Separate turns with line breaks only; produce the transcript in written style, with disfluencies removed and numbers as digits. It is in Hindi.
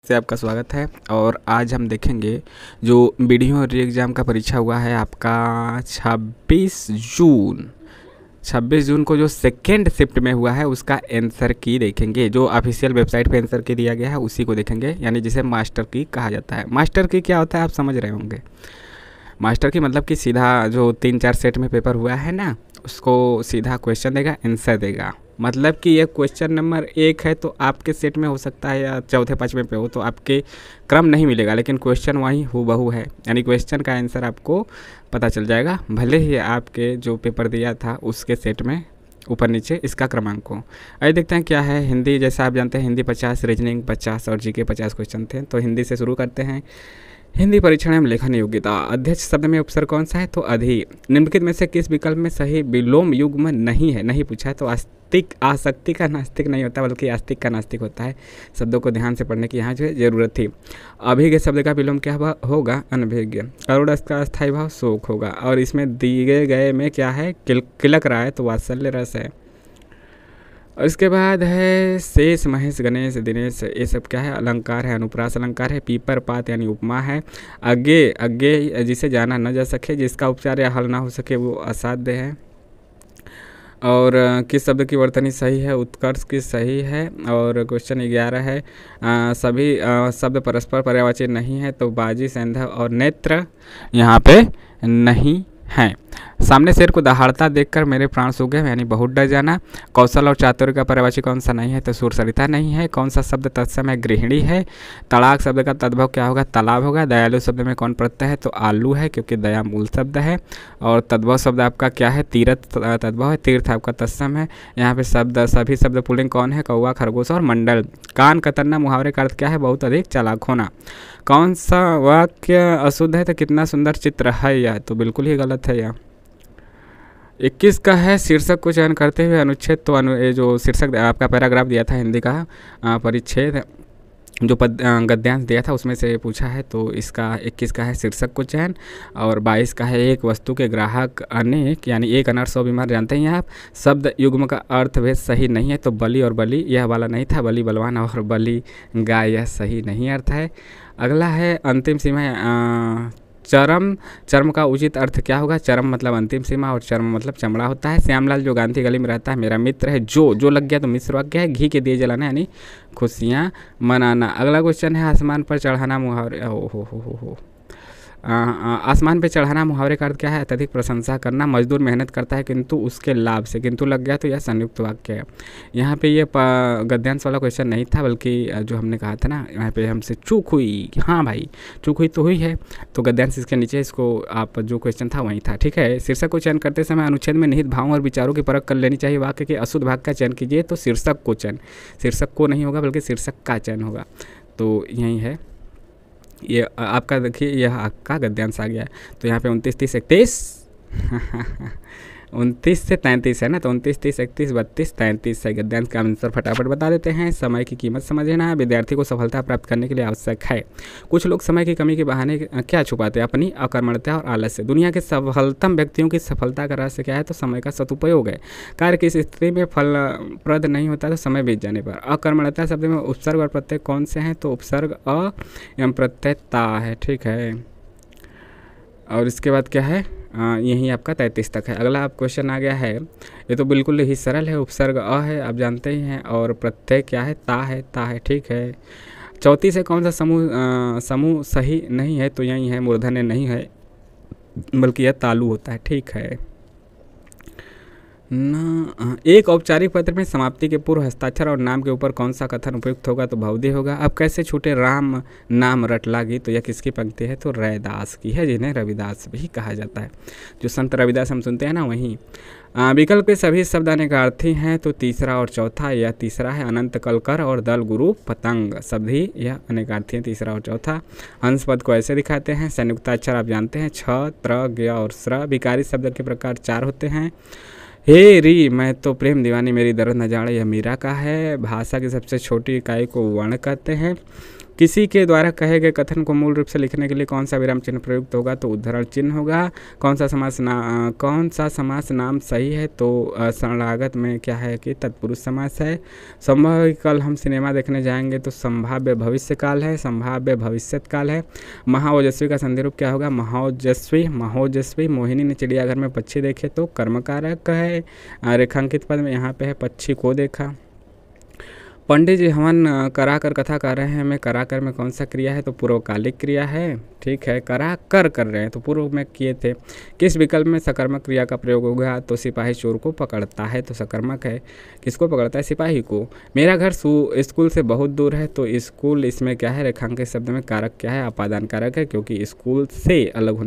से आपका स्वागत है। और आज हम देखेंगे जो वीडियो री एग्ज़ाम का परीक्षा हुआ है आपका 26 जून को जो सेकेंड शिफ्ट में हुआ है उसका आंसर की देखेंगे। जो ऑफिशियल वेबसाइट पे आंसर की दिया गया है उसी को देखेंगे, यानी जिसे मास्टर की कहा जाता है। मास्टर की क्या होता है आप समझ रहे होंगे। मास्टर की मतलब कि सीधा जो 3-4 सेट में पेपर हुआ है ना, उसको सीधा क्वेश्चन देगा, आंसर देगा। मतलब कि ये क्वेश्चन नंबर 1 है तो आपके सेट में हो सकता है या चौथे पाँचवें पे हो, तो आपके क्रम नहीं मिलेगा, लेकिन क्वेश्चन वही हूबहू है, यानी क्वेश्चन का आंसर आपको पता चल जाएगा, भले ही आपके जो पेपर दिया था उसके सेट में ऊपर नीचे इसका क्रमांक हो। आइए देखते हैं क्या है। हिंदी, जैसा आप जानते हैं, हिंदी 50, रीजनिंग 50 और जीके 50 क्वेश्चन थे। तो हिंदी से शुरू करते हैं। हिंदी परीक्षण एवं लेखन योग्यता। अध्यक्ष शब्द में उपसर्ग कौन सा है? तो अधि। निम्नलिखित में से किस विकल्प में सही विलोम युग्म नहीं है? नहीं पूछा है, तो आस्तिक आसक्ति का नास्तिक नहीं होता, बल्कि आस्तिक का नास्तिक होता है। शब्दों को ध्यान से पढ़ने की यहाँ जो है जरूरत थी। अभिज्ञ शब्द का विलोम क्या होगा? अनभिज्ञ। करुण का स्थायी भाव शोक होगा। और इसमें दिए गए में क्या है? किलक रहा है, तो वात्सल्य रस है। और इसके बाद है शेष, महेश, गणेश, दिनेश, ये सब क्या है? अलंकार है, अनुप्रास अलंकार है। पीपर, पात यानी उपमा है। अज्ञे, अज्ञे जिसे जाना न जा सके, जिसका उपचार या हल ना हो सके, वो असाध्य है। और किस शब्द की वर्तनी सही है? उत्कर्ष की सही है। और क्वेश्चन 11 है, सभी शब्द परस्पर पर्यायवाची नहीं है, तो बाजी, संध्या और नेत्र यहाँ पे नहीं हैं। सामने शेर को दहाड़ता देखकर मेरे प्राण सूख गए, यानी बहुत डर जाना। कौशल और चातुर्य का पर्यायवाची कौन सा नहीं है? तो सुरसरिता नहीं है। कौन सा शब्द तत्सम गृहिणी है? तड़ाक शब्द का तद्भव क्या होगा? तालाब होगा। दयालु शब्द में कौन प्रत्यय है? तो आलू है, क्योंकि दया मूल शब्द है। और तद्भव शब्द आपका क्या है? तीर्थ तद्भव है। तीर्थ आपका तत्सम है। यहाँ पे शब्द, सभी शब्द पुल्लिंग कौन है? कौवा, खरगोश और मंडल। कान कतरना मुहावरे का अर्थ क्या है? बहुत अधिक चालाक होना। कौन सा वाक्य अशुद्ध है? तो कितना सुंदर चित्र है यह, तो बिल्कुल ही गलत है यह। 21 का है, शीर्षक को चयन करते हुए अनुच्छेद, तो ये जो शीर्षक आपका पैराग्राफ दिया था हिंदी का परिच्छेद जो गद्यांश दिया था उसमें से पूछा है, तो इसका 21 का है शीर्षक को चयन। और 22 का है, एक वस्तु के ग्राहक अनेक, यानी एक अनर्थ 100 बीमार। जानते हैं आप। शब्द युग्म का अर्थ भेद सही नहीं है, तो बलि और बलि यह वाला नहीं था, बलि बलवान और बलि गाय, यह सही नहीं अर्थ है। अगला है अंतिम सीमा। चर्म का उचित अर्थ क्या होगा? चरम मतलब अंतिम सीमा और चर्म मतलब चमड़ा होता है। श्यामलाल जो गांधी गली में रहता है मेरा मित्र है। जो लग गया तो मिश्र वाक्य है। घी के दिए जलाना यानी खुशियाँ मनाना। अगला क्वेश्चन है, आसमान पर चढ़ाना मुहावरे। हो आसमान पे चढ़ाना मुहावरे का अर्थ क्या है? अत्यधिक प्रशंसा करना। मजदूर मेहनत करता है किंतु उसके लाभ से, किंतु लग गया तो यह संयुक्त वाक्य है। यहाँ पे ये गद्यांश वाला क्वेश्चन नहीं था, बल्कि जो हमने कहा था ना, यहाँ पे हमसे चूक हुई। हाँ भाई, चूक हुई तो हुई है, तो गद्यांश इसके नीचे, इसको आप जो क्वेश्चन था वही था। ठीक है। शीर्षक को चयन करते समय अनुच्छेद में निहित भावों और विचारों की परख कर लेनी चाहिए। वाक्य के अशुद्ध भाग का चयन कीजिए, तो शीर्षक को चयन, शीर्षक को नहीं होगा बल्कि शीर्षक का चयन होगा। तो यही है ये आपका। देखिए यह आपका गद्यांश आ गया है। तो यहाँ पे 29, 30, 31 29 से 33 है ना, तो 29, 30, 31, 32, 33 है गद्यांश का आंसर। फटाफट बता देते हैं। समय की कीमत समझना विद्यार्थी को सफलता प्राप्त करने के लिए आवश्यक है। कुछ लोग समय की कमी के बहाने क्या छुपाते हैं? अपनी अकर्मण्यता और आलस्य। दुनिया के सफलतम व्यक्तियों की सफलता का रहस्य क्या है? तो समय का सदुपयोग है। कार्य की स्थिति में फलप्रद नहीं होता तो समय बीत जाने पर। अकर्मण्यता शब्द में उपसर्ग और प्रत्यय कौन से हैं? तो उपसर्ग अ एवं प्रत्यय ता है। ठीक है। और इसके बाद क्या है? यही आपका 33 तक है। अगला आप क्वेश्चन आ गया है, ये तो बिल्कुल ही सरल है। उपसर्ग अ है, आप जानते ही हैं, और प्रत्यय क्या है? ता है। ठीक है। 34 से कौन सा समूह सही नहीं है? तो यही है, मूर्धन्य नहीं है, बल्कि यह तालु होता है। ठीक है ना। एक औपचारिक पत्र में समाप्ति के पूर्व हस्ताक्षर और नाम के ऊपर कौन सा कथन उपयुक्त होगा? तो भवदीय होगा। अब कैसे छूटे राम नाम रट लागी, तो यह किसकी पंक्ति है? तो रैदास की है, जिन्हें रविदास भी कहा जाता है। जो संत रविदास हम सुनते हैं ना, वहीं। विकल्प के सभी शब्द अनेकार्थी हैं, तो तीसरा और चौथा। यह तीसरा है। अनंत कलकर और दल गुरु पतंग, सभी यह अनेकार्थी हैं, तीसरा और चौथा। हंस पद को ऐसे दिखाते हैं। संयुक्ताक्षर आप जानते हैं, छ, त्र, ज्ञ और स्र। विकारी शब्द के प्रकार 4 होते हैं। हे री, मैं तो प्रेम दीवानी मेरी दर्द न जाने, यह मीरा का है। भाषा की सबसे छोटी इकाई को वर्ण कहते हैं। किसी के द्वारा कहे गए कथन को मूल रूप से लिखने के लिए कौन सा विराम चिन्ह प्रयुक्त होगा, तो उद्धरण चिन्ह होगा। कौन सा समास नाम सही है, तो शरणागत में क्या है कि तत्पुरुष समास है। संभव कल हम सिनेमा देखने जाएंगे तो संभाव्य भविष्य काल है, संभाव्य भविष्यत काल है। महाओजस्वी का संधि रूप क्या होगा, महोजस्वी। महोजस्वी। मोहिनी ने चिड़ियाघर में पक्षी देखे तो कर्मकारक है। रेखांकित पद में यहाँ पे है पक्षी को देखा। पंडित जी हवन करा कर कथा कर रहे हैं, में करा कर में कौन सा क्रिया है, तो पूर्वकालिक क्रिया है। ठीक है, करा कर रहे हैं तो पूर्व में किए थे। किस विकल्प में सकर्मक क्रिया का प्रयोग होगा, तो सिपाही चोर को पकड़ता है, तो सकर्मक है। किसको पकड़ता है, सिपाही को। मेरा घर स्कूल से बहुत दूर है, तो स्कूल इसमें क्या है, रेखांकित शब्द में कारक क्या है, अपादान कारक है, क्योंकि स्कूल से अलग होने